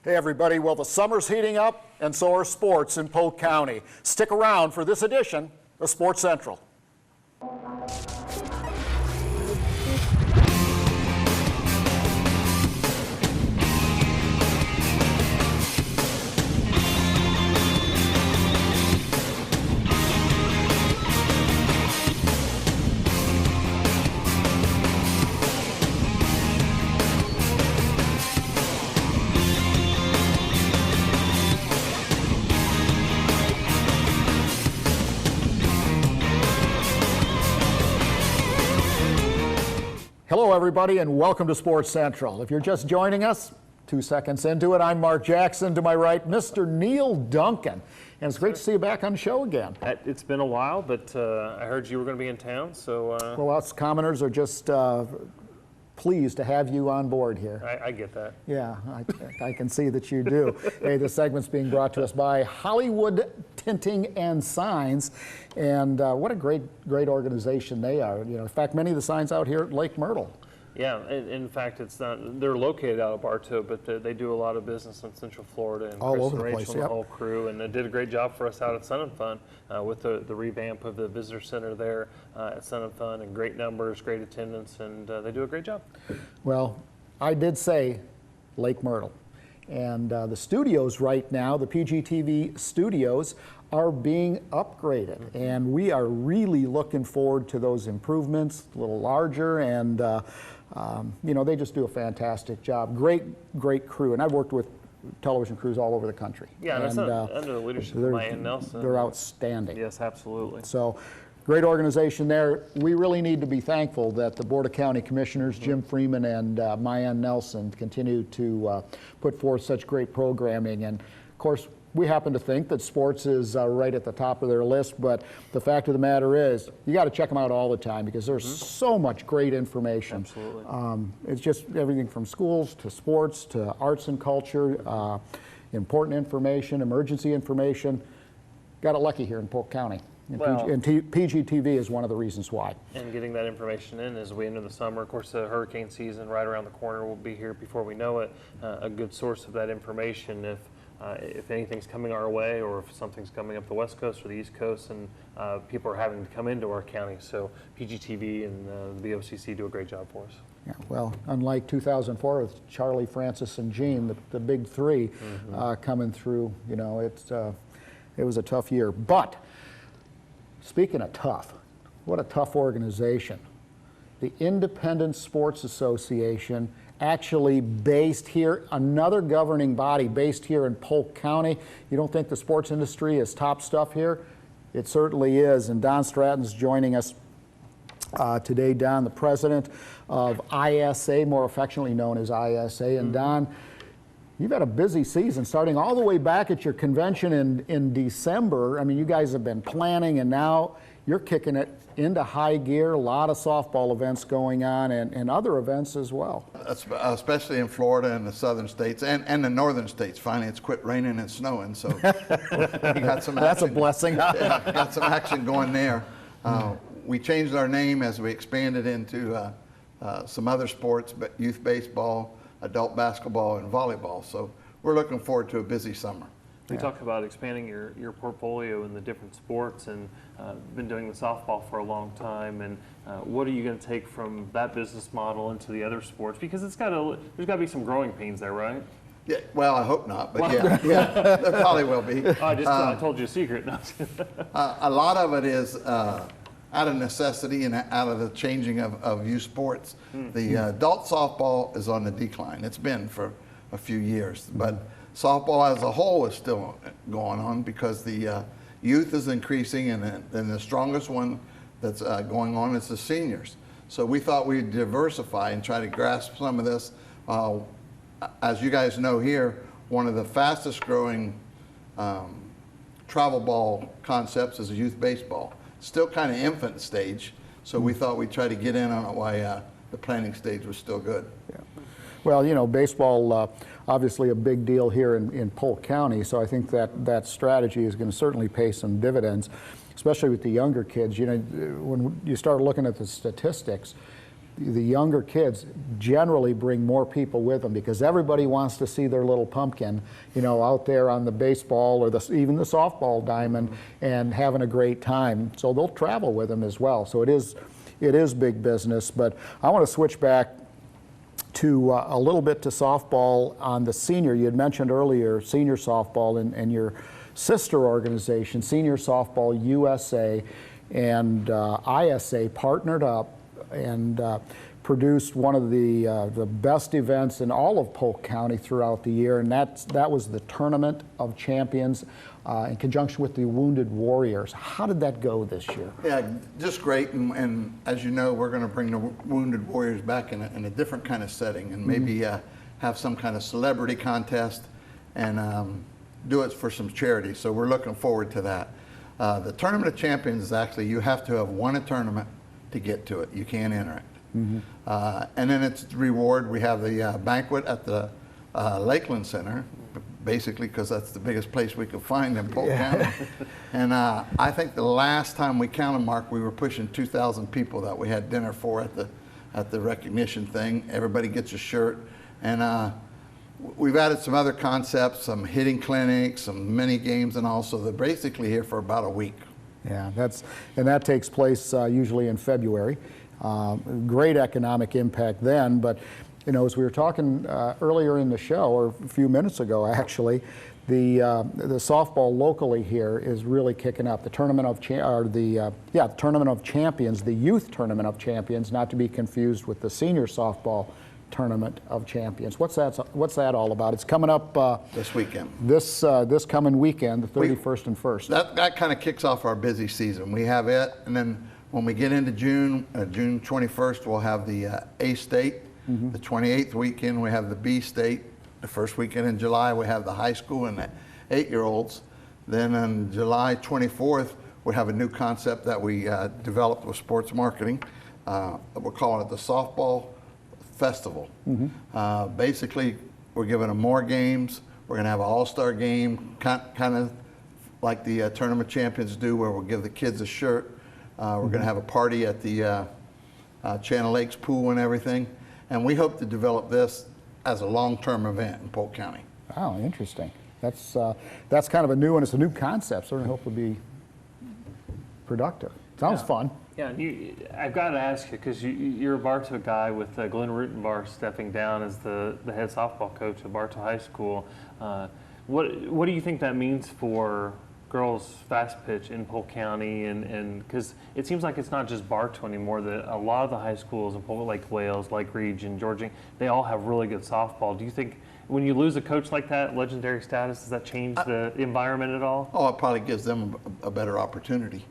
Hey everybody, well the summer's heating up and so are sports in Polk County. Stick around for this edition of Sports Central. Hello everybody and welcome to Sports Central. If you're just joining us, 2 seconds into it, I'm Mark Jackson. To my right, Mr. Neil Duncan. And it's great to see you back on the show again. It's been a while, but I heard you were going to be in town, so... Well, us commoners are just pleased to have you on board here. I get that. Yeah, I can see that you do. Hey, this segment's being brought to us by Hollywood Tinting and Signs, and what a great organization they are. You know, in fact, many of the signs out here at Lake Myrtle. Yeah, in fact, it's not. They're located out of Bartow, but they do a lot of business in Central Florida, and all Chris over and the Rachel place, and yep. the whole crew, and they did a great job for us out at Sun and Fun with the revamp of the visitor center there at Sun and Fun, and great numbers, great attendance, and they do a great job. Well, I did say Lake Myrtle, and the studios right now, the PGTV studios, are being upgraded, and we are really looking forward to those improvements, a little larger, and you know, they just do a fantastic job. Great crew, and I've worked with television crews all over the country. Yeah, and that's under the leadership of Maya Nelson. They're outstanding. Yes, absolutely. So, great organization there. We really need to be thankful that the Board of County Commissioners, Jim Freeman and Maya Nelson, continue to put forth such great programming. And of course, we happen to think that sports is right at the top of their list, but the fact of the matter is, you got to check them out all the time because there's so much great information. Absolutely. It's just everything from schools to sports to arts and culture, important information, emergency information. Got it lucky here in Polk County. And PGTV is one of the reasons why. And getting that information in as we enter the summer. Of course, the hurricane season right around the corner will be here before we know it. A good source of that information if anything's coming our way or if something's coming up the West Coast or the East Coast and people are having to come into our county. So PGTV and the BOCC do a great job for us. Yeah, well, unlike 2004 with Charlie, Francis, and Gene, the big three coming through, you know, it was a tough year. But speaking of tough, what a tough organization. The Independent Sports Association, actually based here, another governing body based here in Polk County. You don't think the sports industry is top stuff here? It certainly is, and Don Stratton's joining us today. Don, the president of ISA, more affectionately known as ISA, and Don, you've had a busy season starting all the way back at your convention in December. I mean, you guys have been planning, and now you're kicking it into high gear. A lot of softball events going on and other events as well. Especially in Florida and the southern states and the northern states. Finally, it's quit raining and snowing, so we got some action. That's a blessing. Yeah, got some action going there. We changed our name as we expanded into some other sports, but youth baseball, adult basketball, and volleyball. So we're looking forward to a busy summer. We talked about expanding your portfolio in the different sports and been doing the softball for a long time. And what are you going to take from that business model into the other sports? Because there's got to be some growing pains there, right? Yeah, well, I hope not, but yeah, there probably will be. I told you a secret. A lot of it is out of necessity and out of the changing of youth sports. The adult softball is on the decline. It's been for a few years, but softball as a whole is still going on because the youth is increasing, and the strongest one that's going on is the seniors. So we thought we'd diversify and try to grasp some of this. As you guys know here, one of the fastest growing travel ball concepts is youth baseball. Still kind of infant stage, so we thought we'd try to get in on it while the planning stage was still good. Yeah. Well, you know, baseball, obviously a big deal here in Polk County, so I think that strategy is going to certainly pay some dividends, especially with the younger kids. You know, when you start looking at the statistics, the younger kids generally bring more people with them because everybody wants to see their little pumpkin, you know, out there on the baseball or even the softball diamond and having a great time. So they'll travel with them as well. So it is big business. But I want to switch back to a little bit to softball on the senior. You had mentioned earlier senior softball and your sister organization, Senior Softball USA and ISA partnered up and produced one of the best events in all of Polk County throughout the year, and that was the Tournament of Champions in conjunction with the Wounded Warriors. How did that go this year? Yeah, just great, and as you know, we're going to bring the Wounded Warriors back in a different kind of setting, and maybe have some kind of celebrity contest and do it for some charity. So we're looking forward to that. The Tournament of Champions is actually, you have to have won a tournament to get to it. You can't enter it. And then it's reward. We have the banquet at the Lakeland Center, basically because that's the biggest place we could find in Polk County. And I think the last time we counted, Mark, we were pushing 2,000 people that we had dinner for at the recognition thing. Everybody gets a shirt. And we've added some other concepts, some hitting clinics, some mini games, and also they're basically here for about a week. Yeah, that takes place usually in February. Great economic impact then, but you know, as we were talking earlier in the show, or a few minutes ago actually, the softball locally here is really kicking up. The Tournament of Tournament of Champions, the Youth Tournament of Champions, not to be confused with the Senior Softball Tournament of Champions. What's that all about? It's coming up this weekend. This coming weekend, the 31st and 1st. That kind of kicks off our busy season. We have it, and then when we get into June, June 21st, we'll have the A State. The 28th weekend, we have the B State. The first weekend in July, we have the high school and the 8-year-olds. Then on July 24th, we have a new concept that we developed with sports marketing. We're calling it the Softball Festival. Basically, we're giving them more games. We're going to have an all-star game, kind of like the Tournament Champions do, where we'll give the kids a shirt. We're going to have a party at the Channel Lakes pool and everything. And we hope to develop this as a long-term event in Polk County. Oh, interesting. That's kind of a new one. It's a new concept. Certainly hope it'll be productive. Sounds fun. Yeah, I've got to ask you, because you're a Bartow guy with Glenn Rutenbar stepping down as the head softball coach at Bartow High School. What do you think that means for girls fast pitch in Polk County? And because it seems like it's not just Bartow anymore, that a lot of the high schools in Polk, like Wales, like Region, Georgia, they all have really good softball. Do you think when you lose a coach like that, legendary status, does that change the environment at all? Oh, it probably gives them a better opportunity.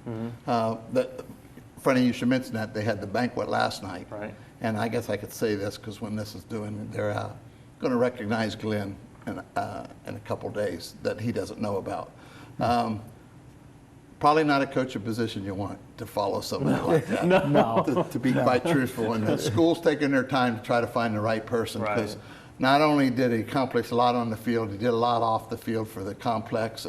Funny you should mention that. They had the banquet last night. Right. And I guess I could say this because when this is doing, they're going to recognize Glenn in a couple days that he doesn't know about. Probably not a coaching position you want to follow somebody like that. No. To be quite truthful. And the school's taking their time to try to find the right person, because not only did he accomplish a lot on the field, he did a lot off the field for the complex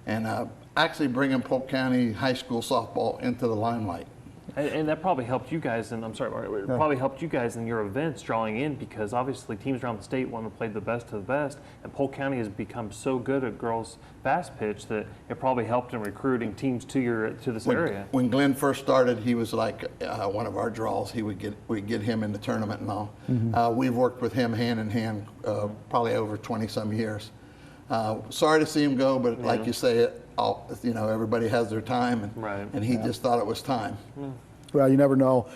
and actually bringing Polk County high school softball into the limelight. And that probably helped you guys, and I'm sorry, Mark, it probably helped you guys in your events drawing in, because obviously teams around the state want to play the best of the best, and Polk County has become so good at girls fast pitch that it probably helped in recruiting teams to this area. When Glenn first started, he was like one of our draws. We'd get him in the tournament and all. We've worked with him hand in hand probably over 20-some years. Sorry to see him go, but like you say, everybody has their time, and he just thought it was time. Well, you never know.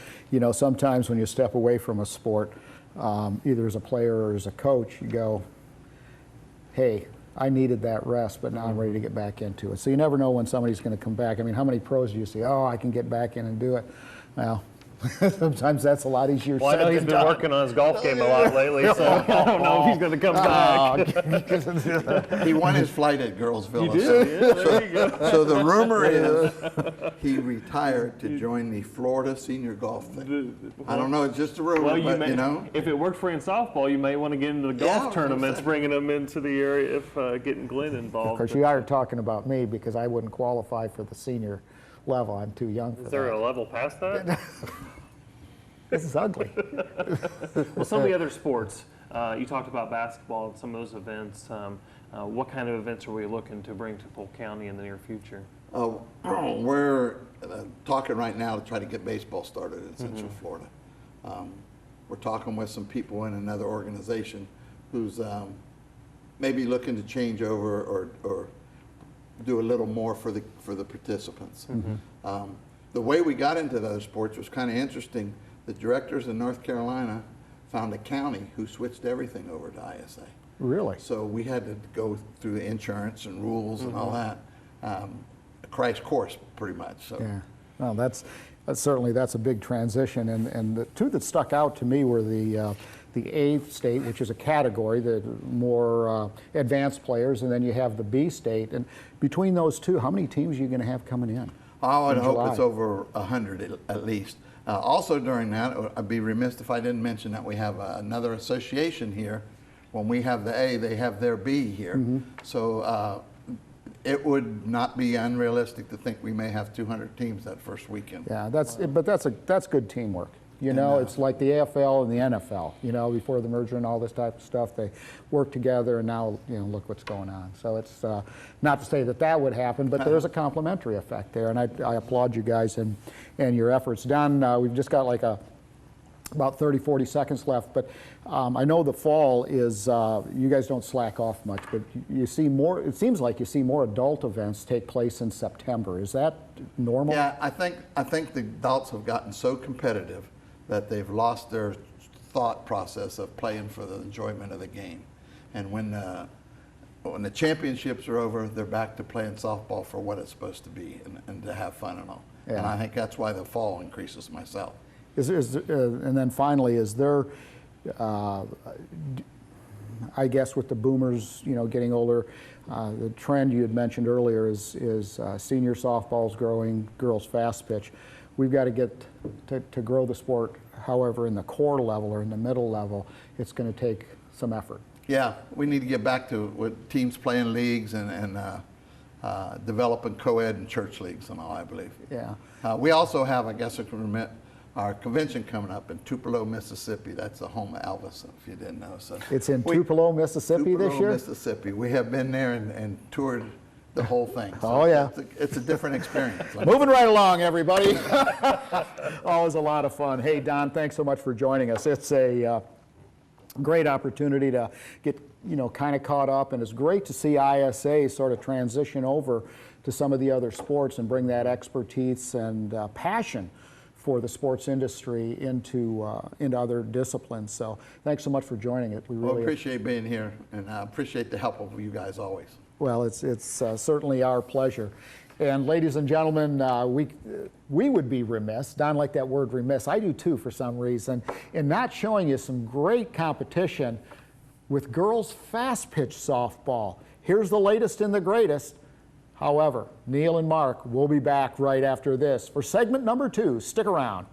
Sometimes when you step away from a sport, either as a player or as a coach, you go, hey, I needed that rest, but now I'm ready to get back into it. So you never know when somebody's going to come back. I mean, how many pros do you see? Oh, I can get back in and do it. Well, sometimes that's a lot easier said than done. Well, I know he's been working on his golf game a lot lately, so I don't know if he's going to come back. He won his flight at Girlsville. He did? Yeah, there you go. So the rumor is he retired to join the Florida Senior Golf thing. I don't know, it's just a rumor, but if it worked for you in softball, you may want to get into the golf tournaments, bringing them into the area if getting Glenn involved. Of course, you are talking about me because I wouldn't qualify for the senior level. I'm too young for that. Is there a level past that? This is ugly. Well, some of the other sports, you talked about basketball and some of those events. What kind of events are we looking to bring to Polk County in the near future? We're talking right now to try to get baseball started in Central Florida. We're talking with some people in another organization who's maybe looking to change over or do a little more for the participants. The way we got into those sports was kind of interesting. The directors in North Carolina found a county who switched everything over to ISA. Really? So we had to go through the insurance and rules and all that. A crash course, pretty much. So. Yeah. Well, that's certainly a big transition. And the two that stuck out to me were the A state, which is a category, the more advanced players, and then you have the B state. And between those two, how many teams are you going to have coming in? I would hope it's over 100 at least. Also during that, I'd be remiss if I didn't mention that we have another association here. When we have the A, they have their B here. So it would not be unrealistic to think we may have 200 teams that first weekend. Yeah, but that's good teamwork. You know, it's like the AFL and the NFL. You know, before the merger and all this type of stuff, they work together, and now look what's going on. So it's not to say that would happen, but there's a complementary effect there, and I applaud you guys and your efforts. Don, we've just got like about 30, 40 seconds left, but I know the fall is, you guys don't slack off much, but you see more, it seems like you see more adult events take place in September. Is that normal? Yeah, I think the adults have gotten so competitive that they've lost their thought process of playing for the enjoyment of the game. And when the championships are over, they're back to playing softball for what it's supposed to be and to have fun and all. Yeah. And I think that's why the fall increases myself. And then finally, is there, I guess with the boomers, getting older, the trend you had mentioned earlier is senior softball's growing, girls fast pitch. We've got to get to grow the sport. However, in the core level or in the middle level, it's going to take some effort. Yeah, we need to get back to with teams playing leagues and developing co-ed and church leagues and all, I believe. Yeah. We also have, I guess I can admit, our convention coming up in Tupelo, Mississippi. That's the home of Elvis, if you didn't know. So it's in Tupelo, Mississippi this year? Tupelo, Mississippi. We have been there and toured the whole thing. So oh, yeah. It's a different experience. Moving right along, everybody. Always a lot of fun. Hey, Don, thanks so much for joining us. It's a great opportunity to get, kind of caught up, and it's great to see ISA sort of transition over to some of the other sports and bring that expertise and passion for the sports industry into other disciplines. So thanks so much for joining it. We really appreciate being here, and I appreciate the help of you guys always. Well, it's certainly our pleasure. And ladies and gentlemen, we would be remiss, Don liked that word remiss, I do too for some reason, in not showing you some great competition with girls fast pitch softball. Here's the latest and the greatest. However, Neil and Mark will be back right after this for segment number 2. Stick around.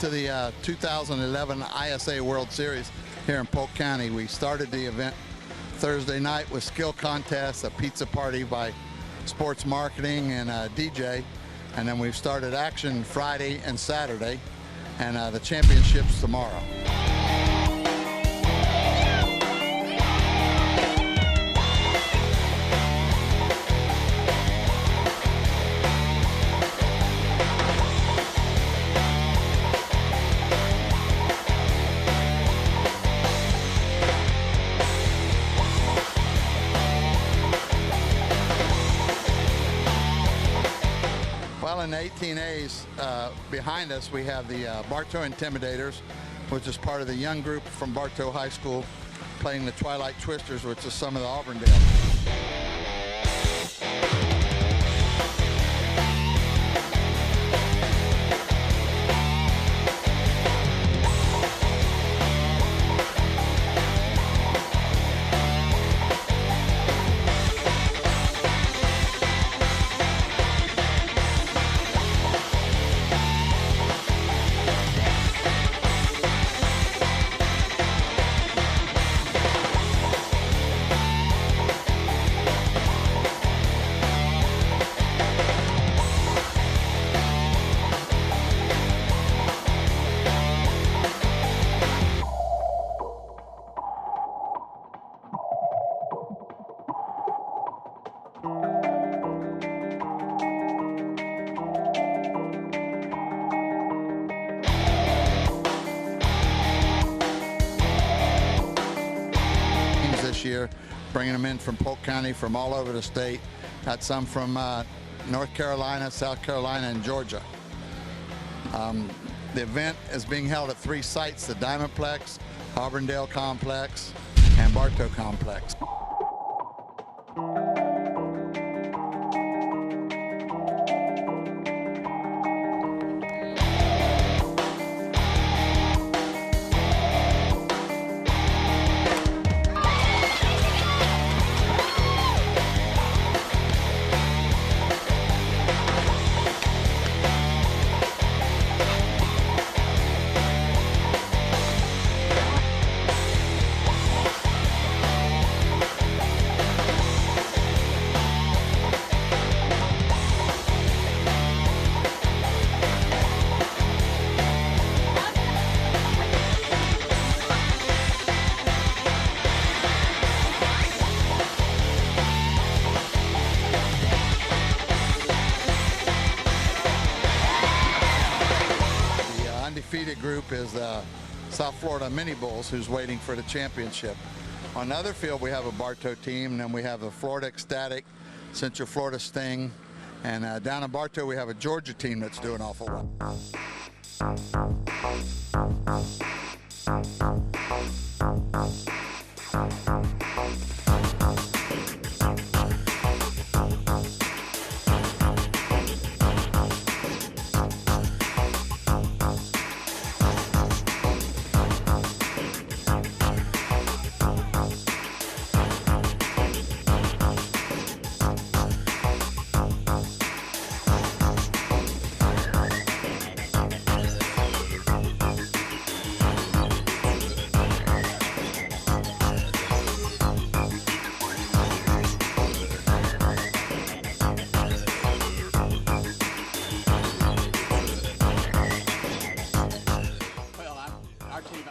To the 2011 ISA World Series here in Polk County. We started the event Thursday night with skill contests, a pizza party by sports marketing and a DJ, and then we've started action Friday and Saturday, and the championships tomorrow. In the 18As behind us, we have the Bartow Intimidators, which is part of the young group from Bartow High School, playing the Twilight Twisters, which is some of the Auburndale. this year, bringing them in from Polk County, from all over the state. Got some from North Carolina, South Carolina, and Georgia. The event is being held at 3 sites: the Diamondplex, Auburndale Complex, and Bartow Complex. Undefeated group is South Florida Mini Bulls, who's waiting for the championship. On the other field, we have a Bartow team, and then we have the Florida Ecstatic, Central Florida Sting, and down in Bartow we have a Georgia team that's doing awful well.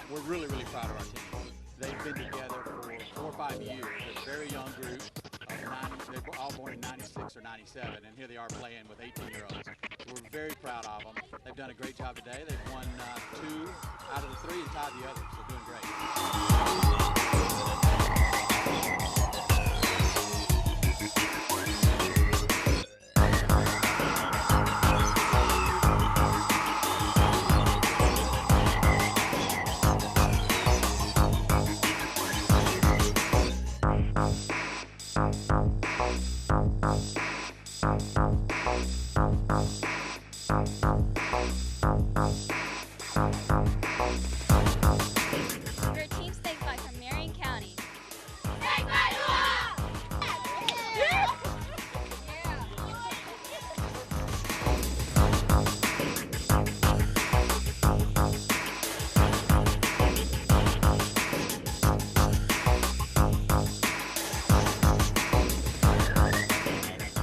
We're really, really proud of our team. They've been together for 4 or 5 years. A very young group. They were all born in 96 or 97, and here they are playing with 18-year-olds. We're very proud of them. They've done a great job today. They've won 2 out of the 3 and tied the others, so doing great. Your team steak bite from Marion County.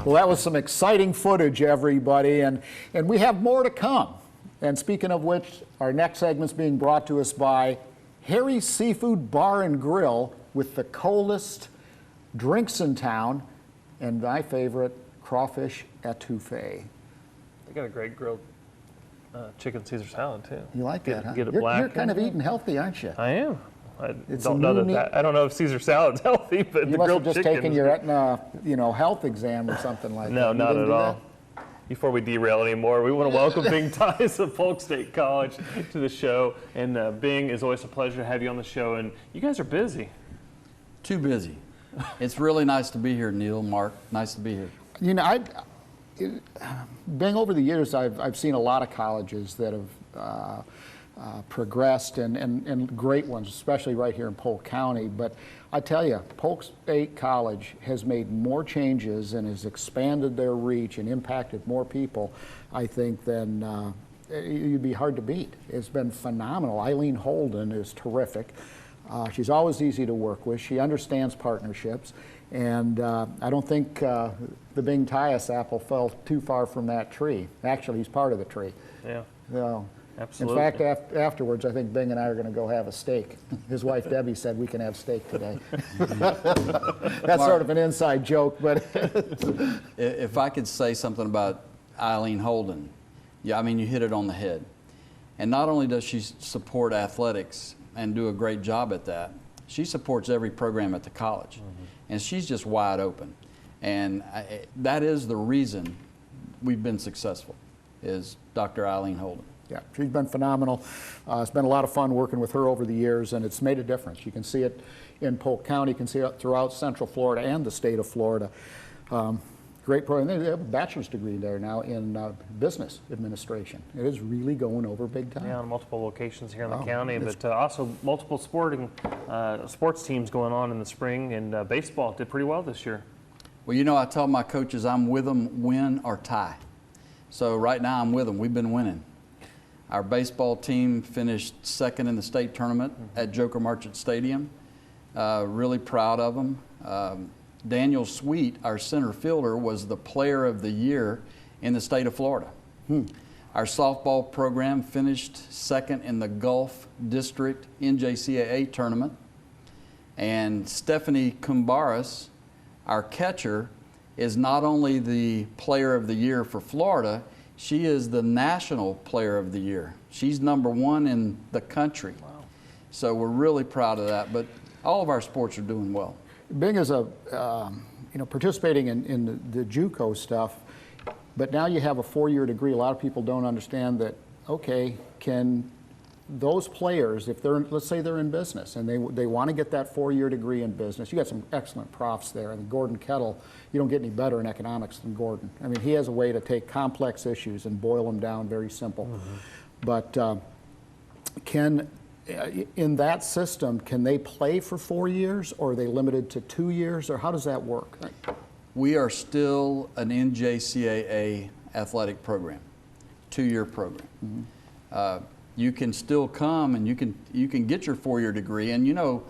Well, that was some exciting footage, everybody, and we have more to come. And speaking of which, our next segment's being brought to us by Harry's Seafood Bar and Grill, with the coldest drinks in town, and my favorite, crawfish etouffee. They got a great grilled chicken Caesar salad too. You like that, huh? Get it You're black. kind of eating healthy, aren't you? I am. I It's don't know a new that. I don't know if Caesar salad's healthy, but You the must grilled have just chicken. taken your Aetna, health exam or something like No, that. You not didn't at do all. Before we derail anymore, we want to welcome Bing Tyus of Polk State College to the show. And Bing, it's always a pleasure to have you on the show. And you guys are busy. Too busy. It's really nice to be here, Neil, Mark. Nice to be here. You know, Bing, over the years, I've seen a lot of colleges that have progressed and great ones, especially right here in Polk County. But I tell you, Polk State College has made more changes and has expanded their reach and impacted more people, I think, than you'd be hard to beat. It's been phenomenal. Eileen Holden is terrific. She's always easy to work with. She understands partnerships. And I don't think the Bing Tyus apple fell too far from that tree. Actually, he's part of the tree. Yeah. So, Absolutely. in fact, afterwards, I think Bing and I are going to go have a steak. His wife Debbie said we can have steak today. That's sort of an inside joke, but If I could say something about Eileen Holden, yeah, I mean, you hit it on the head. And not only does she support athletics and do a great job at that, She supports every program at the college, and she's just wide open. And that is the reason we've been successful, is Dr. Eileen Holden. Yeah, she's been phenomenal. It's been a lot of fun working with her over the years, and it's made a difference. You can see it in Polk County, you can see it throughout Central Florida and the state of Florida. Great program. They have a bachelor's degree there now in business administration. It is really going over big time. Yeah, on multiple locations here in the county, but also multiple sports teams going on in the spring, and baseball did pretty well this year. Well, you know, I tell my coaches I'm with them win or tie. So right now I'm with them. We've been winning. Our baseball team finished second in the state tournament at Joker Marchant Stadium. Really proud of them. Daniel Sweet, our center fielder, was the player of the year in the state of Florida. Our softball program finished second in the Gulf District NJCAA tournament. And Stephanie Kumbaris, our catcher, is not only the player of the year for Florida, she is the national player of the year. She's #1 in the country. Wow. So we're really proud of that, but all of our sports are doing well. Being as a, participating in the JUCO stuff, but now you have a 4-year degree. A lot of people don't understand that, okay, can those players, if they're, let's say they're in business and they want to get that 4-year degree in business, you got some excellent profs there. And Gordon Kettle, you don't get any better in economics than Gordon. I mean, he has a way to take complex issues and boil them down very simple. But in that system, can they play for 4 years, or are they limited to 2 years, or how does that work? We are still an NJCAA athletic program, 2-year program. You can still come and you can get your 4-year degree, and you know,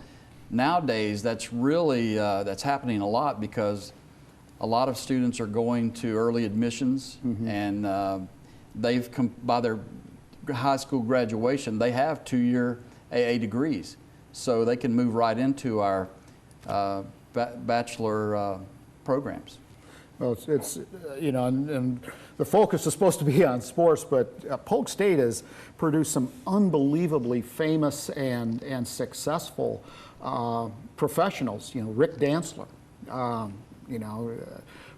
nowadays that's really that's happening a lot because a lot of students are going to early admissions, and they've come by their high school graduation, they have 2-year AA degrees, so they can move right into our bachelor programs. Well, it's and the focus is supposed to be on sports, but Polk State has produced some unbelievably famous and successful professionals. You know, Rick Dantzler,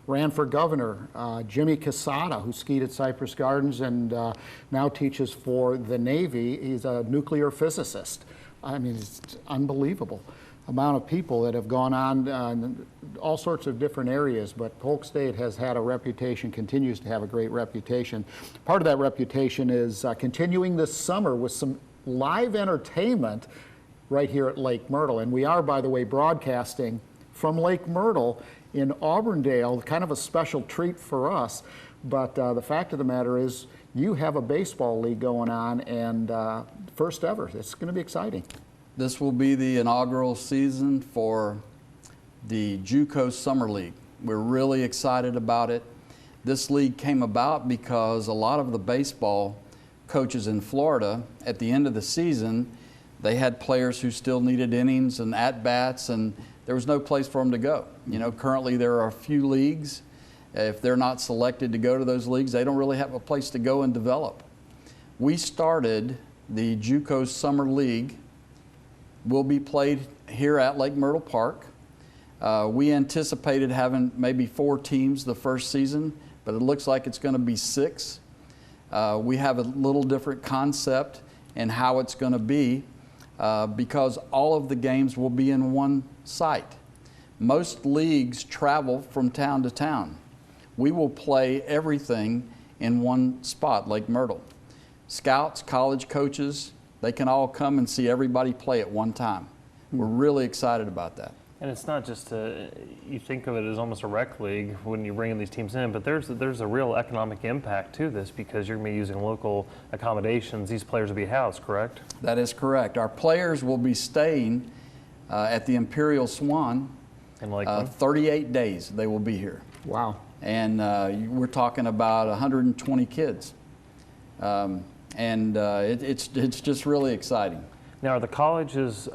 ran for governor. Jimmy Casada, who skied at Cypress Gardens and now teaches for the Navy. He's a nuclear physicist. I mean, it's unbelievable amount of people that have gone on in all sorts of different areas, but Polk State has had a reputation, continues to have a great reputation. Part of that reputation is continuing this summer with some live entertainment right here at Lake Myrtle. And we are, by the way, broadcasting from Lake Myrtle in Auburndale, kind of a special treat for us. But the fact of the matter is, you have a baseball league going on, and first ever. It's going to be exciting. This will be the inaugural season for the JUCO Summer League. We're really excited about it. This league came about because a lot of the baseball coaches in Florida, at the end of the season, they had players who still needed innings and at-bats, and there was no place for them to go. You know, currently there are a few leagues. If they're not selected to go to those leagues, they don't really have a place to go and develop. We started the JUCO Summer League. Will be played here at Lake Myrtle Park. We anticipated having maybe 4 teams the first season, but it looks like it's going to be 6. We have a little different concept in how it's going to be because all of the games will be in one site. Most leagues travel from town to town. We will play everything in one spot, Lake Myrtle. Scouts, college coaches, they can all come and see everybody play at one time. We're really excited about that. And it's not just you think of it as almost a rec league when you bring in these teams in, but there's a real economic impact to this because you're going to be using local accommodations. These players will be housed, correct? That is correct. Our players will be staying at the Imperial Swan. In Lakeland? 38 days they will be here. Wow. And we're talking about 120 kids. It's just really exciting. Now, are the colleges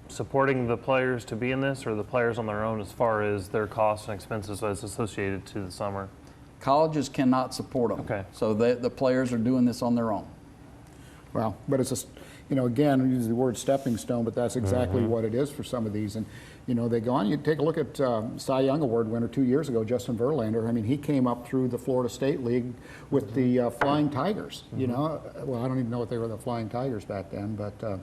supporting the players to be in this, or are the players on their own as far as their costs and expenses as associated to the summer? Colleges cannot support them. Okay. So the players are doing this on their own. Well, but you know, again, we use the word stepping stone, but that's exactly what it is for some of these. And, you know, they go on. You take a look at Cy Young Award winner 2 years ago, Justin Verlander. I mean, he came up through the Florida State League with the Flying Tigers, you know. Well, I don't even know what they were, the Flying Tigers back then, but,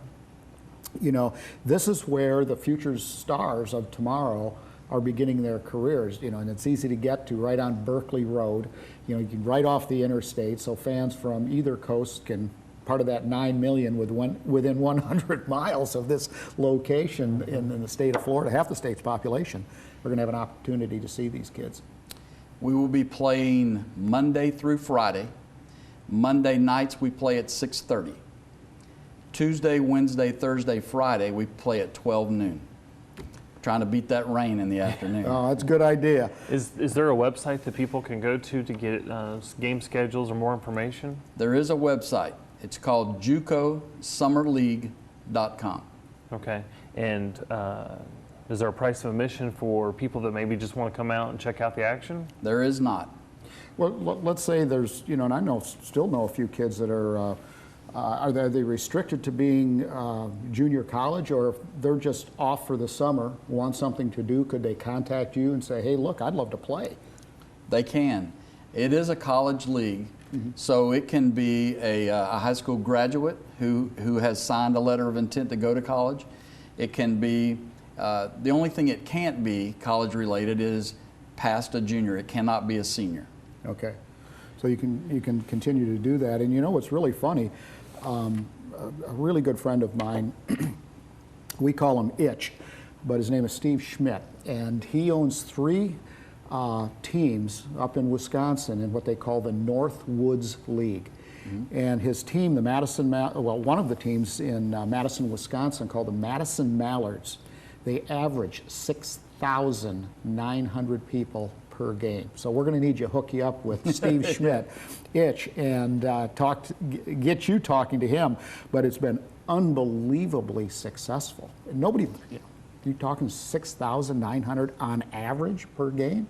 you know, this is where the future stars of tomorrow are beginning their careers, you know, and it's easy to get to right on Berkeley Road. You know, you can right off the interstate, so fans from either coast can, part of that 9 million within 100 miles of this location in the state of Florida, half the state's population, we're going to have an opportunity to see these kids. We will be playing Monday through Friday. Monday nights we play at 6:30. Tuesday, Wednesday, Thursday, Friday we play at 12 noon. Trying to beat that rain in the afternoon. Oh, that's a good idea. Is there a website that people can go to get game schedules or more information? There is a website. It's called JUCOSummerLeague.com. Okay. And is there a price of admission for people that maybe just want to come out and check out the action? There is not. Well, let's say there's, you know, and I still know a few kids that are they restricted to being junior college, or if they're just off for the summer, want something to do, could they contact you and say, hey, look, I'd love to play? They can. It is a college league, so it can be a high school graduate who has signed a letter of intent to go to college. It can be, the only thing it can't be college related is past a junior. It cannot be a senior. Okay. So you can continue to do that. And you know what's really funny? A really good friend of mine, we call him Itch, but his name is Steve Schmidt, and he owns 3 teams up in Wisconsin in what they call the North Woods League. And his team, the one of the teams in Madison, Wisconsin, called the Madison Mallards, they average 6,900 people per game. So we're going to need you to hook you up with Steve Schmidt, Itch, and get you talking to him. But it's been unbelievably successful. Nobody, you know, you're talking 6,900 on average per game.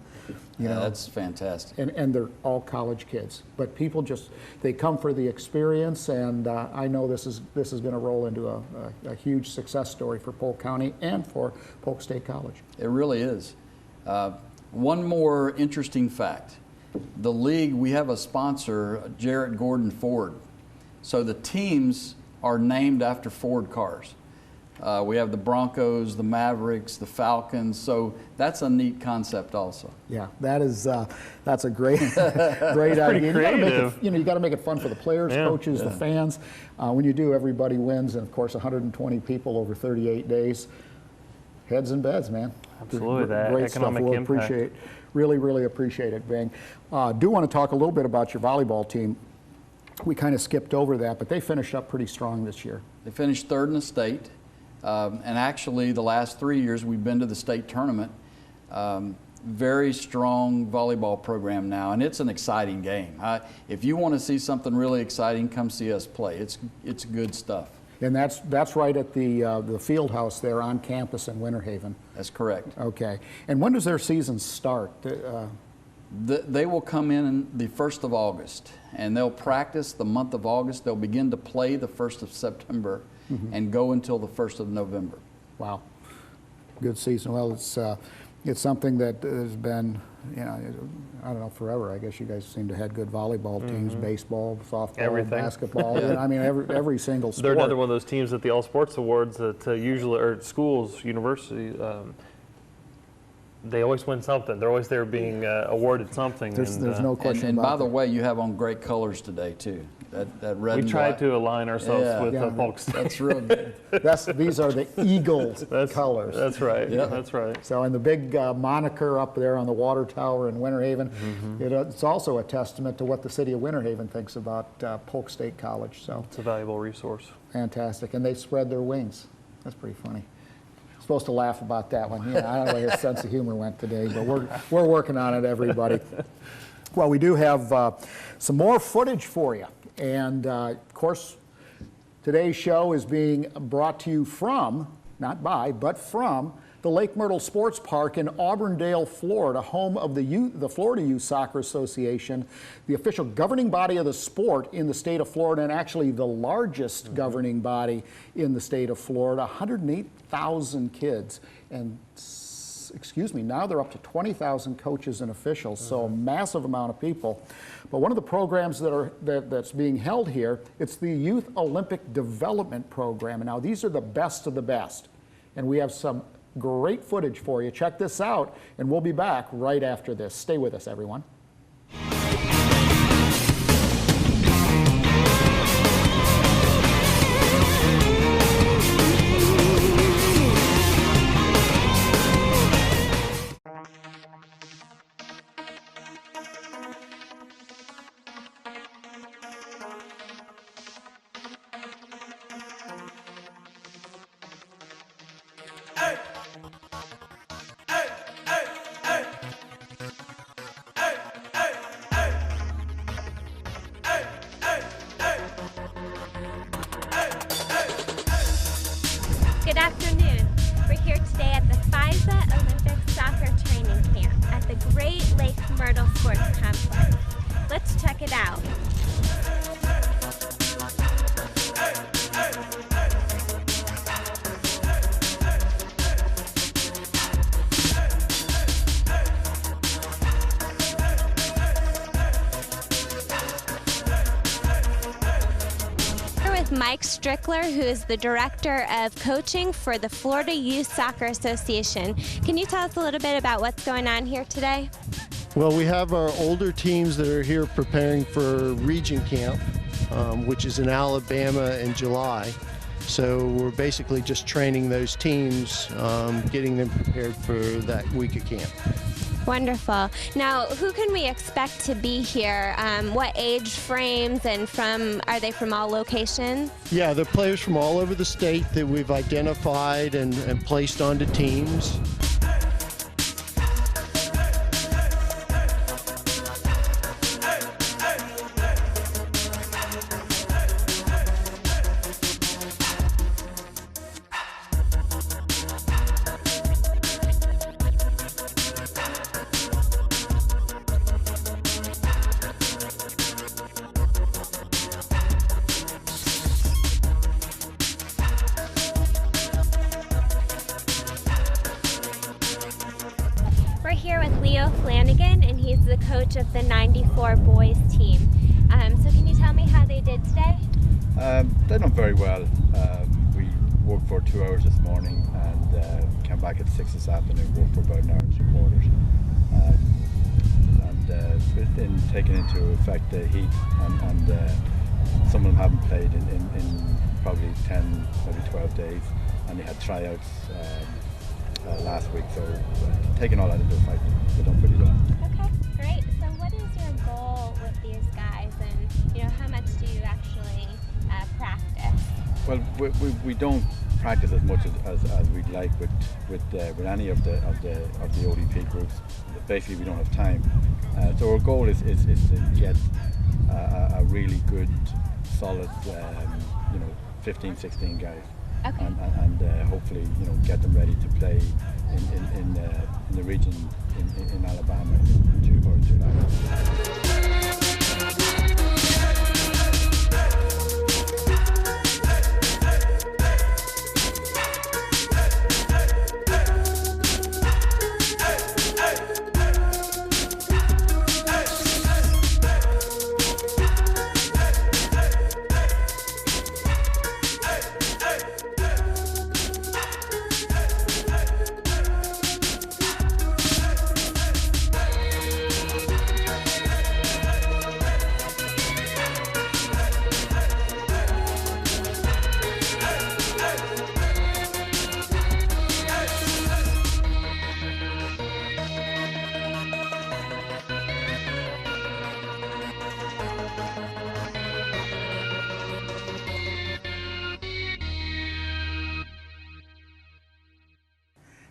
You know, that's fantastic. And they're all college kids. But people they come for the experience, and I know this is going to roll into a huge success story for Polk County and for Polk State College. It really is. One more interesting fact. The league, we have a sponsor, Jarrett Gordon Ford. So the teams are named after Ford cars. We have the Broncos, the Mavericks, the Falcons. So that's a neat concept also. Yeah, that's a great great idea. Creative. You got to make it fun for the players, coaches, the fans. When you do, everybody wins, and of course 120 people over 38 days. Heads and beds, man. Absolutely, that great economic stuff. We'll impact. Really appreciate it, Bing. Do want to talk a little bit about your volleyball team. We kind of skipped over that, but they finished up pretty strong this year. They finished 3rd in the state, and actually the last 3 years we've been to the state tournament. Very strong volleyball program now, and it's an exciting game. If you want to see something really exciting, come see us play. It's good stuff. And that's right at the field house there on campus in Winter Haven. That's correct. Okay. And when does their season start? They will come in the 1st of August, and they'll practice the month of August. They'll begin to play the 1st of September and go until the 1st of November. Wow. Good season. Well, it's something that has been, you know, I don't know, forever. I guess you guys seem to have had good volleyball teams, baseball, softball, Everything. basketball. You know, I mean, every single sport. They're another one of those teams at the All Sports Awards that usually, or schools, university, they always win something. They're always there being awarded something. There's no question and about by the that. way, you have on great colors today too. That red and We try black. to align ourselves with the Polk State. That's real good. These are the Eagle colors. That's right. Yeah. That's right. So, and the big moniker up there on the water tower in Winter Haven, it's also a testament to what the city of Winter Haven thinks about Polk State College. So It's a valuable resource. fantastic. And they spread their wings. That's pretty funny. Supposed to laugh about that one. Yeah, I don't know where his sense of humor went today, but we're working on it, everybody. Well, we do have some more footage for you. And, of course, today's show is being brought to you from not by, but from the Lake Myrtle Sports Park in Auburndale, Florida, home of the Florida Youth Soccer Association, the official governing body of the sport in the state of Florida, and actually the largest governing body in the state of Florida, 108,000 kids. And excuse me, now they're up to 20,000 coaches and officials, so a massive amount of people. But one of the programs that's being held here, it's the Youth Olympic Development Program. And now these are the best of the best. And we have some great footage for you. Check this out, and we'll be back right after this. Stay with us, everyone. Good afternoon. We're here today at the FISA Olympic Soccer Training Camp at the Great Lake Myrtle Sports Complex. Let's check it out. Mike Strickler, who is the Director of Coaching for the Florida Youth Soccer Association. Can you tell us a little bit about what's going on here today? Well, we have our older teams that are here preparing for Region Camp, which is in Alabama in July. So we're basically just training those teams, getting them prepared for that week of camp. Wonderful. Now, who can we expect to be here? What age frames, and are they from all locations? Yeah, they're players from all over the state that we've identified and placed onto teams. And he's the coach of the 94 boys team. So can you tell me how they did today? They done very well. We worked for 2 hours this morning and came back at 6 this afternoon, worked for about an hour and 3/4. And in taking into effect the heat and some of them haven't played in probably 10, maybe 12 days, and they had tryouts last week, so taking all that into effect, they've done pretty well. Okay, great. So what is your goal with these guys, and how much do you actually practice? Well, we don't practice as much as we'd like with any of the ODP groups. Basically, we don't have time. So our goal is to get a really good, solid, 15, 16 guys. Okay. And hopefully, get them ready to play in the region in Alabama in June or July.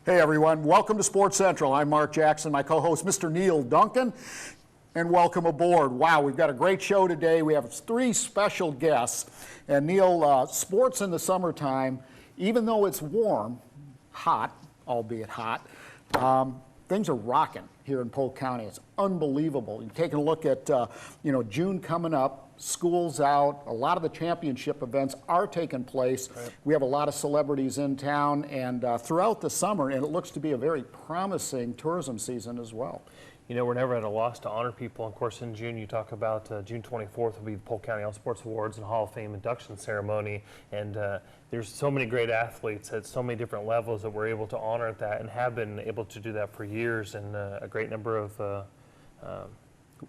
Hey everyone, welcome to Sports Central. I'm Mark Jackson, my co-host Mr. Neil Duncan, and welcome aboard. Wow, we've got a great show today. We have 3 special guests, and Neil, sports in the summertime even though it's warm, hot, albeit hot, things are rocking here in Polk County. It's unbelievable. You're taking a look at, you know, June coming up, school's out, a lot of the championship events are taking place. Right. We have a lot of celebrities in town and throughout the summer, and it looks to be a very promising tourism season as well. You know, we're never at a loss to honor people. Of course, in June, you talk about June 24th will be the Polk County All Sports Awards and Hall of Fame induction ceremony. And there's so many great athletes at so many different levels that we're able to honor at that and have been able to do that for years. And a great number of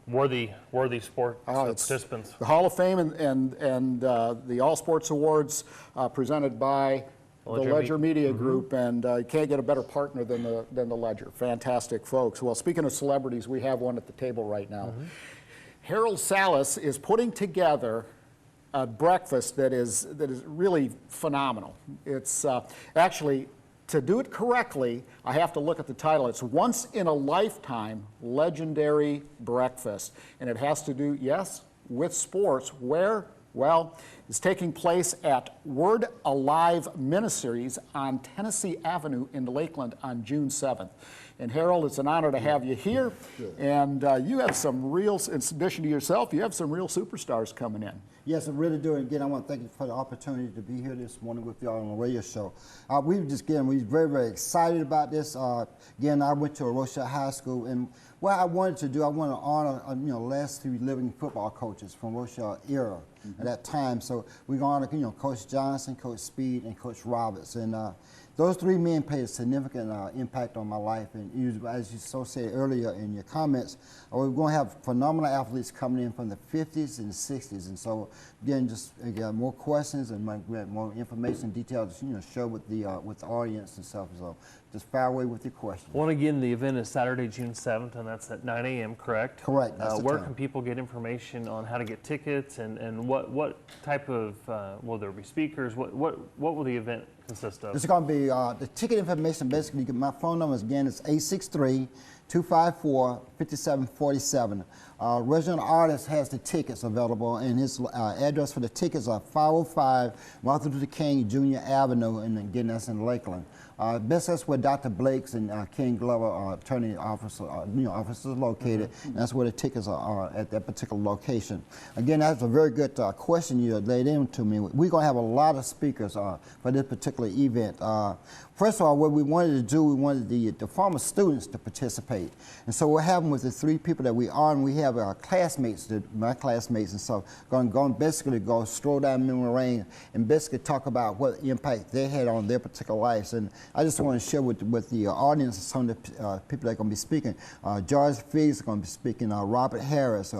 worthy sport participants. The Hall of Fame and the All Sports Awards presented by the Ledger Media Group, and you can't get a better partner than the Ledger. Fantastic folks. Well, speaking of celebrities, we have one at the table right now. Harold Salis is putting together a breakfast that is really phenomenal. It's actually, to do it correctly, I have to look at the title. It's Once in a Lifetime Legendary Breakfast, and it has to do, yes, with sports. Where? Well, it's taking place at Word Alive Miniseries on Tennessee Avenue in Lakeland on June 7th. And Harold, it's an honor to have you here. And you have some real, in addition to yourself, you have some real superstars coming in. Yes, I really do. And again, I want to thank you for the opportunity to be here this morning with y'all on the radio show. We're very, very excited about this. Again, I went to Rochelle High School, and what I wanted to do, I wanted to honor, last 3 living football coaches from Rochelle era at that time. So we're going to honor, Coach Johnson, Coach Speed, and Coach Roberts. And those 3 men played a significant impact on my life. And as you so said earlier in your comments, we're going to have phenomenal athletes coming in from the 50s and the 60s. And so, again, just more questions and more information, details, share with the audience and stuff. So just fire away with your questions. Well, again, the event is Saturday, June 7th, and that's at 9 a.m., correct? Correct. That's where can people get information on how to get tickets and what type of, will there be speakers? What will the event consist of? It's going to be, the ticket information, basically, my phone number again is 863-254-5747. Reginald Artist has the tickets available, and his address for the tickets are 505 Martin Luther King Jr. Avenue, and again, that's in Lakeland. Best that's where Dr. Blake's and King Glover attorney office, offices are located. And that's where the tickets are at that particular location. Again, that's a very good question you laid into me. We're going to have a lot of speakers for this particular event. First of all, what we wanted to do, we wanted the former students to participate. And so what happened with the 3 people that we are, and we have our classmates, my classmates, and so going basically go stroll down memory lane and basically talk about what impact they had on their particular lives. And I just want to share with the audience some of the people that are going to be speaking. George Figs is going to be speaking, Robert Harris,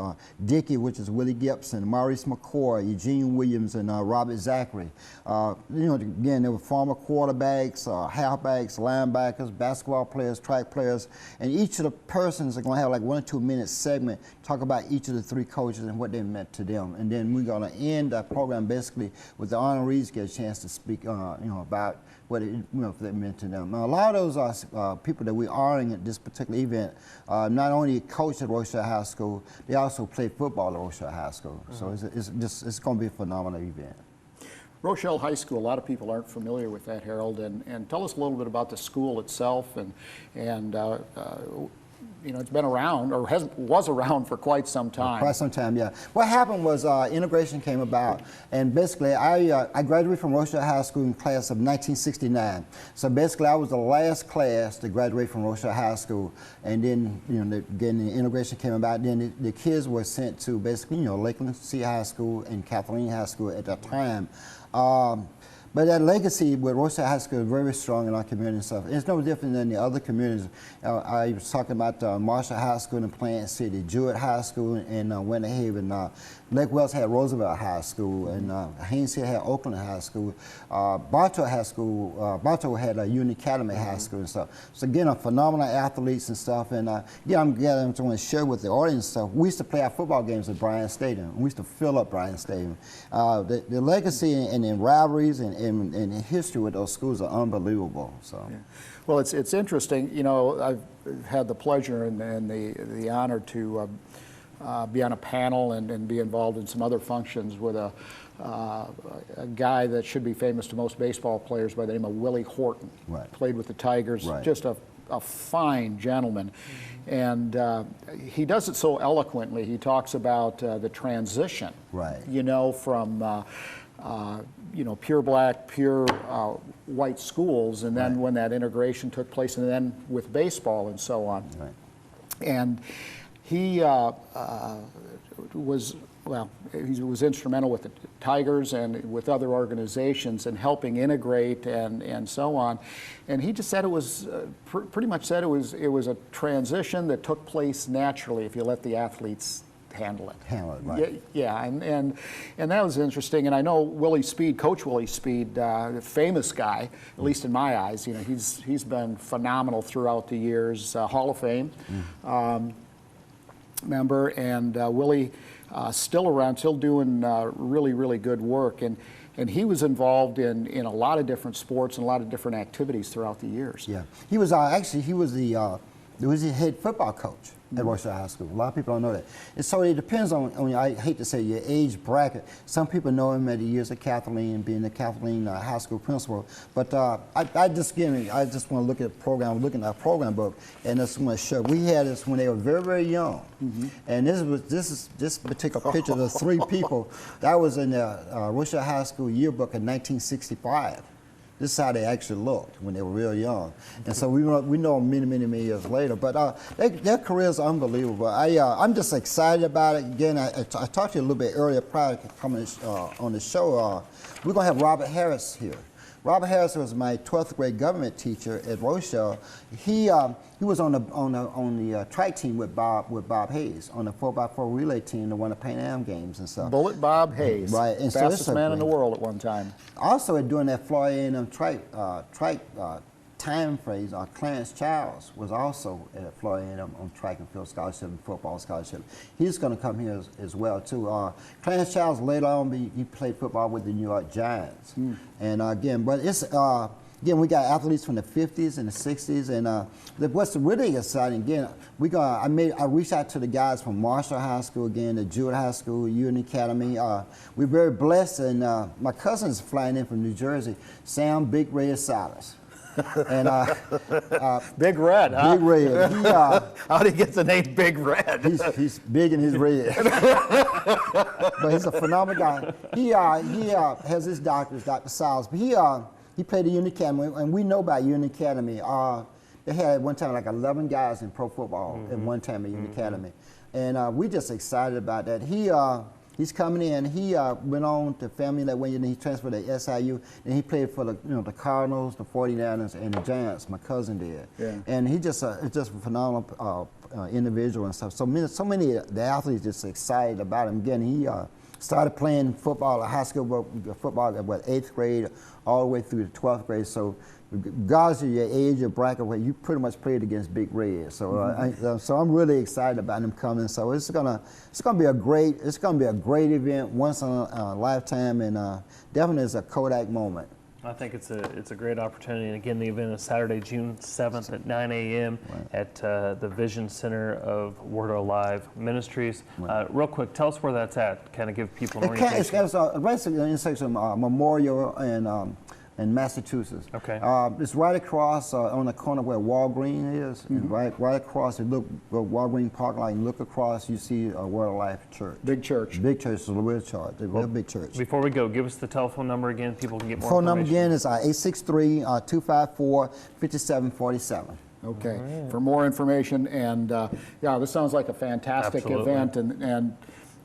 Dickey, which is Willie Gibson, Maurice McCoy, Eugene Williams, and Robert Zachary. Again, they were former quarterbacks, halfbacks, linebackers, basketball players, track players, and each of the persons are going to have like 1 or 2 minute segment, talk about each of the 3 coaches and what they meant to them. And then we're going to end our program basically with the honorees get a chance to speak, about what it meant to them. Now, a lot of those people that we're honoring at this particular event not only coach at Rochelle High School, they also play football at Rochelle High School. So it's going to be a phenomenal event. Rochelle High School, a lot of people aren't familiar with that, Harold, and tell us a little bit about the school itself and it's been around, or was around for quite some time. Quite some time, yeah. What happened was integration came about, and basically I graduated from Rochelle High School in class of 1969. So basically I was the last class to graduate from Rochelle High School, and then again the integration came about. Then the kids were sent to basically Lakeland C High School and Kathleen High School at that time. But that legacy with Rochelle High School is very strong in our community and stuff. It's no different than the other communities. I was talking about Marshall High School in Plant City, Jewett High School in Winter Haven. Lake Wells had Roosevelt High School, and Haynes Hill had Oakland High School. Bartow High School, Bartow had Union Academy High School and stuff. So again, phenomenal athletes and stuff. And yeah, I'm glad to share with the audience stuff. We used to play our football games at Bryant Stadium. We used to fill up Bryant Stadium. The legacy and the rivalries and the history with those schools are unbelievable. So. Yeah. Well, it's interesting. I've had the pleasure and the honor to be on a panel and be involved in some other functions with a a guy that should be famous to most baseball players by the name of Willie Horton. Right. Played with the Tigers, Right. just a fine gentleman. And he does it so eloquently. He talks about the transition, Right. you know, from pure black, pure white schools, and then when that integration took place, and then with baseball and so on. Right. And he was instrumental with the Tigers and with other organizations in helping integrate and so on. And he just said it was pretty much said it was a transition that took place naturally if you let the athletes handle it. Handle it, right. Yeah, and that was interesting. And I know Willie Speed, Coach Willie Speed, famous guy, at least in my eyes. You know, he's been phenomenal throughout the years. Hall of Fame member, and Willie still around, still doing really, really good work. And he was involved in a lot of different sports and a lot of different activities throughout the years. Yeah, he was the head football coach at Rochelle High School. A lot of people don't know that. And so it depends on I hate to say your age bracket. Some people know him at the years of Kathleen, being the Kathleen high school principal. But I just want to look at the program, looking at our program book, and just want to show. We had this when they were very, very young. And this particular picture of the three people that was in the Rochelle High School yearbook in 1965. This is how they actually looked when they were real young. And so we know them many years later. But their careers are unbelievable. I'm just excited about it. Again, I talked to you a little bit earlier prior to coming on the show. We're going to have Robert Harris here. Robert Harris was my 12th grade government teacher at Rochelle. He was on the track team with Bob Hayes on the 4x4 relay team that won the Pan Am games and stuff. Bullet Bob Hayes, right? And fastest man in the world at one time. Also, during that Florida A&M track time phrase, Clarence Childs was also at Florida A&M on track and field scholarship and football scholarship. He's going to come here as well too. Clarence Childs later on he played football with the New York Giants. And again, but it's again, we got athletes from the 50s and the 60s, and what's really exciting, again, I reached out to the guys from Marshall High School, again, the Jewett High School, Union Academy. We're very blessed, and my cousin's flying in from New Jersey, Sam Big Red Salis. And Big Red, huh? Big Red. How did he get the name Big Red? He's big and he's red. But he's a phenomenal guy. He has his doctors, Dr. Salis, but he played at Union Academy, and we know about Union Academy. They had at one time like 11 guys in pro football at one time at Union Academy, and we just excited about that. He's coming in. He went on to family that way, and he transferred to SIU, and he played for the Cardinals, the 49ers, and the Giants. My cousin did. Yeah. And he just a phenomenal individual and stuff. So many of the athletes just excited about him. Again, he started playing football, high school football at 8th grade, all the way through the 12th grade. So regardless of your age, your bracket, you pretty much played against Big Red. So so I'm really excited about him coming. So it's gonna be a great event, once in a lifetime, and definitely is a Kodak moment. I think it's a great opportunity. And again, the event is Saturday, June 7th at 9 a.m. at the Vision Center of Word Alive Ministries. Real quick, tell us where that's at. Kind of give people an orientation. It's right in the intersection of Memorial and Massachusetts. Okay. It's right across on the corner where Walgreens is, and right across. You look Walgreens Park Lot, and look across. You see Word of Life Church. Big church. Big church. It's a real church. A real big church. Before we go, give us the telephone number again. People can get more phone number information. again is 863-254-5747. Okay. For more information, and yeah, this sounds like a fantastic event, and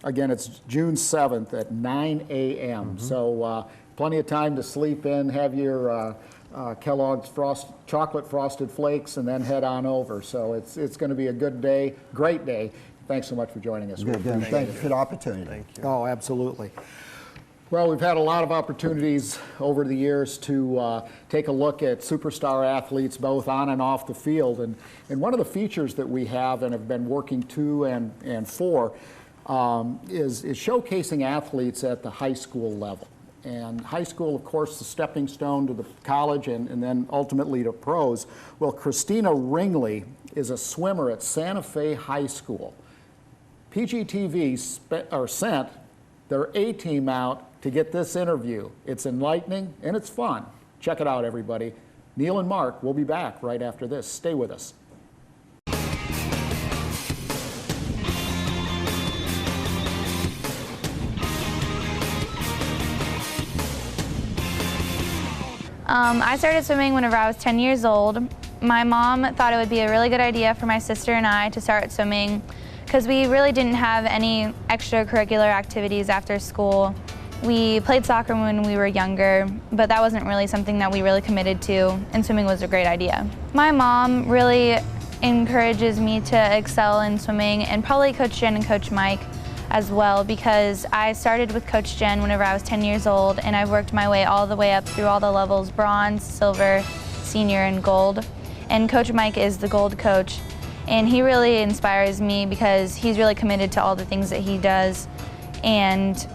again, it's June 7th at 9 a.m. So. Plenty of time to sleep in, have your Kellogg's chocolate frosted flakes, and then head on over. So it's going to be a good day, great day. Thanks so much for joining us. Good. Thank you for the opportunity. Thank you. Oh, absolutely. Well, we've had a lot of opportunities over the years to take a look at superstar athletes, both on and off the field. And one of the features that we have and have been working to and for is showcasing athletes at the high school level. And high school, of course, the stepping stone to the college and then ultimately to pros. Well, Christina Ringley is a swimmer at Santa Fe High School. PGTV sent their A-team out to get this interview. It's enlightening and it's fun. Check it out, everybody. Neil and Mark will be back right after this. Stay with us. I started swimming whenever I was 10 years old. My mom thought it would be a really good idea for my sister and I to start swimming because we really didn't have any extracurricular activities after school. We played soccer when we were younger, but that wasn't really something that we really committed to, and swimming was a great idea. My mom really encourages me to excel in swimming, and probably Coach Jen and Coach Mike as well, because I started with Coach Jen whenever I was 10 years old, and I've worked my way all the way up through all the levels: bronze, silver, senior, and gold. And Coach Mike is the gold coach, and he really inspires me because he's really committed to all the things that he does, and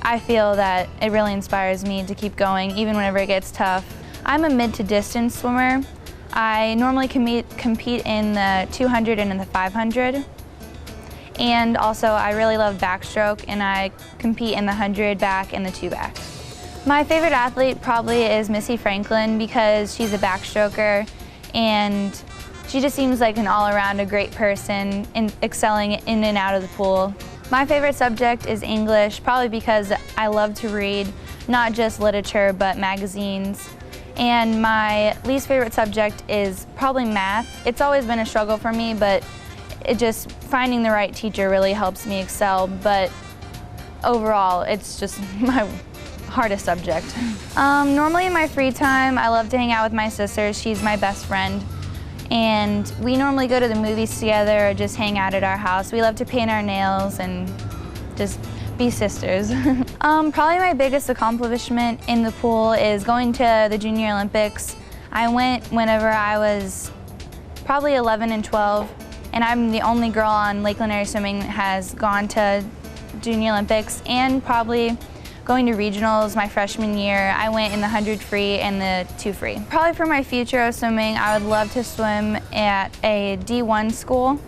I feel that it really inspires me to keep going even whenever it gets tough. I'm a mid to distance swimmer. I normally compete in the 200 and in the 500. And also I really love backstroke, and I compete in the 100 back and the 2 back. My favorite athlete probably is Missy Franklin because she's a backstroker and she just seems like an all-around a great person and excelling in and out of the pool. My favorite subject is English, probably because I love to read, not just literature, but magazines. And my least favorite subject is probably math. It's always been a struggle for me, but finding the right teacher really helps me excel. But overall, it's just my hardest subject. Normally in my free time, I love to hang out with my sister. She's my best friend. And we normally go to the movies together or just hang out at our house. We love to paint our nails and just be sisters. Probably my biggest accomplishment in the pool is going to the Junior Olympics. I went whenever I was probably 11 and 12, and I'm the only girl on Lakeland Area Swimming that has gone to Junior Olympics, and probably going to regionals my freshman year. I went in the 100 free and the 2 free. Probably for my future of swimming, I would love to swim at a D1 school.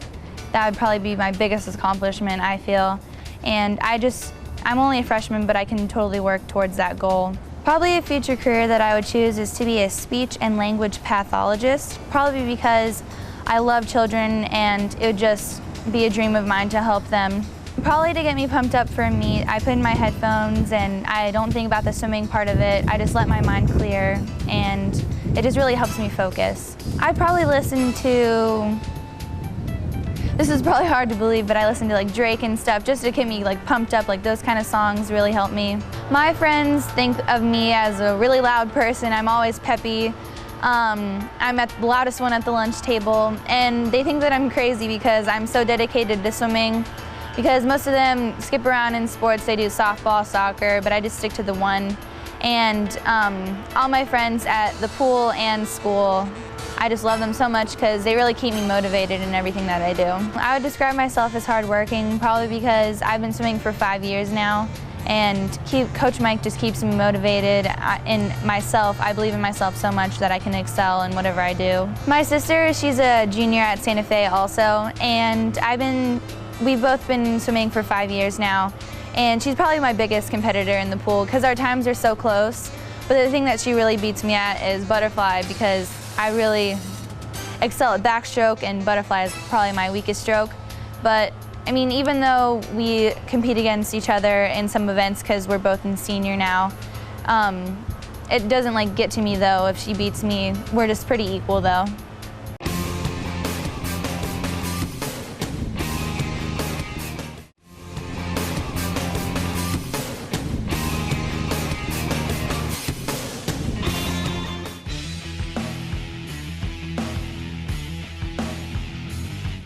That would probably be my biggest accomplishment, I feel. And I'm only a freshman, but I can totally work towards that goal. Probably a future career that I would choose is to be a speech and language pathologist, probably because I love children and it would just be a dream of mine to help them. Probably to get me pumped up for a meet, I put in my headphones and I don't think about the swimming part of it. I just let my mind clear, and it just really helps me focus. I'd probably listen to, this is probably hard to believe, but I listen to like Drake and stuff just to get me like pumped up. Like those kind of songs really help me. My friends think of me as a really loud person. I'm always peppy. I'm at the loudest one at the lunch table, and they think that I'm crazy because I'm so dedicated to swimming. Because most of them skip around in sports, they do softball, soccer, but I just stick to the one. And all my friends at the pool and school, I just love them so much because they really keep me motivated in everything that I do. I would describe myself as hardworking, probably because I've been swimming for 5 years now, and Coach Mike just keeps me motivated. I believe in myself so much that I can excel in whatever I do. My sister, she's a junior at Santa Fe also, and we've both been swimming for 5 years now, and she's probably my biggest competitor in the pool because our times are so close. But the thing that she really beats me at is butterfly, because I really excel at backstroke, and butterfly is probably my weakest stroke. But I mean, even though we compete against each other in some events because we're both in senior now, it doesn't like get to me though if she beats me. We're just pretty equal though.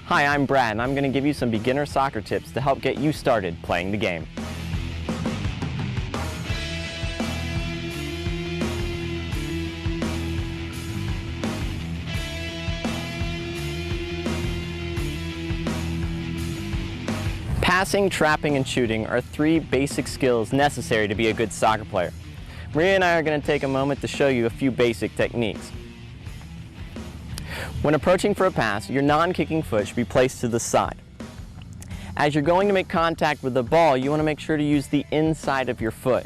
Hi, I'm Brad, and I'm going to give you some beginner soccer tips to help get you started playing the game. Passing, trapping, and shooting are 3 basic skills necessary to be a good soccer player. Maria and I are going to take a moment to show you a few basic techniques. When approaching for a pass, your non-kicking foot should be placed to the side. As you're going to make contact with the ball, you want to make sure to use the inside of your foot,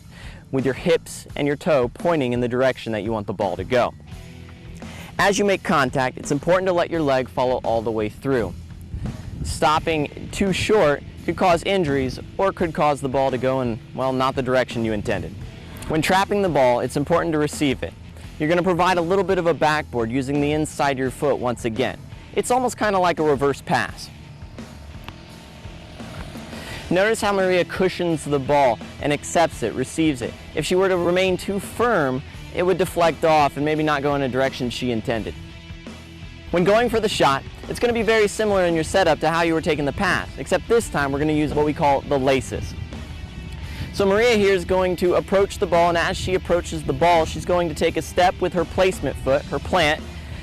with your hips and your toe pointing in the direction that you want the ball to go. As you make contact, it's important to let your leg follow all the way through. Stopping too short could cause injuries or could cause the ball to go in, well, not the direction you intended. When trapping the ball, it's important to receive it. You're going to provide a little bit of a backboard using the inside of your foot once again. It's almost kind of like a reverse pass. Notice how Maria cushions the ball and accepts it, receives it. If she were to remain too firm, it would deflect off and maybe not go in a direction she intended. When going for the shot, it's going to be very similar in your setup to how you were taking the pass, except this time we're going to use what we call the laces. So Maria here is going to approach the ball, and as she approaches the ball, she's going to take a step with her placement foot, her plant,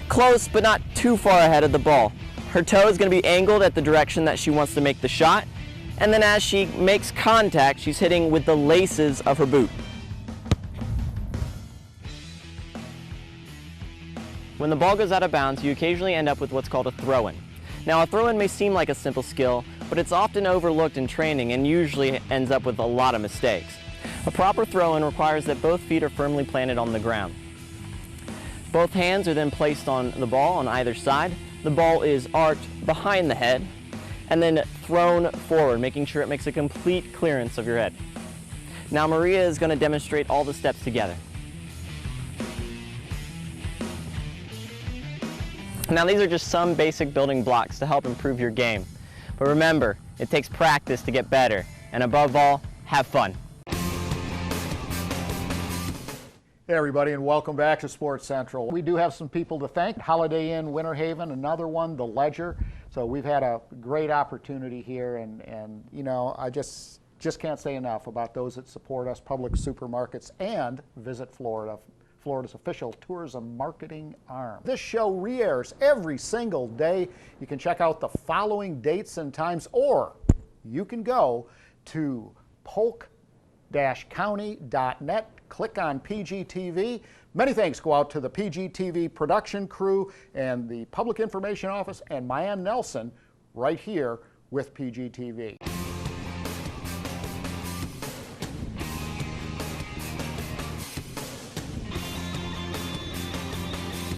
close but not too far ahead of the ball. Her toe is going to be angled at the direction that she wants to make the shot, and then as she makes contact, she's hitting with the laces of her boot. When the ball goes out of bounds, you occasionally end up with what's called a throw-in. Now, a throw-in may seem like a simple skill, but it's often overlooked in training and usually ends up with a lot of mistakes. A proper throw-in requires that both feet are firmly planted on the ground. Both hands are then placed on the ball on either side. The ball is arced behind the head and then thrown forward, making sure it makes a complete clearance of your head. Now, Maria is going to demonstrate all the steps together. Now, these are just some basic building blocks to help improve your game. But remember, it takes practice to get better, and above all, have fun. Hey everybody, and welcome back to Sports Central. We do have some people to thank. Holiday Inn, Winter Haven, another one, the Ledger. So we've had a great opportunity here, and you know, I just can't say enough about those that support us, Public Supermarkets, and Visit Florida, Florida's official tourism marketing arm. This show re-airs every single day. You can check out the following dates and times, or you can go to polk-county.net, click on PGTV. Many thanks go out to the PGTV production crew and the Public Information Office and Mayanne Nelson right here with PGTV.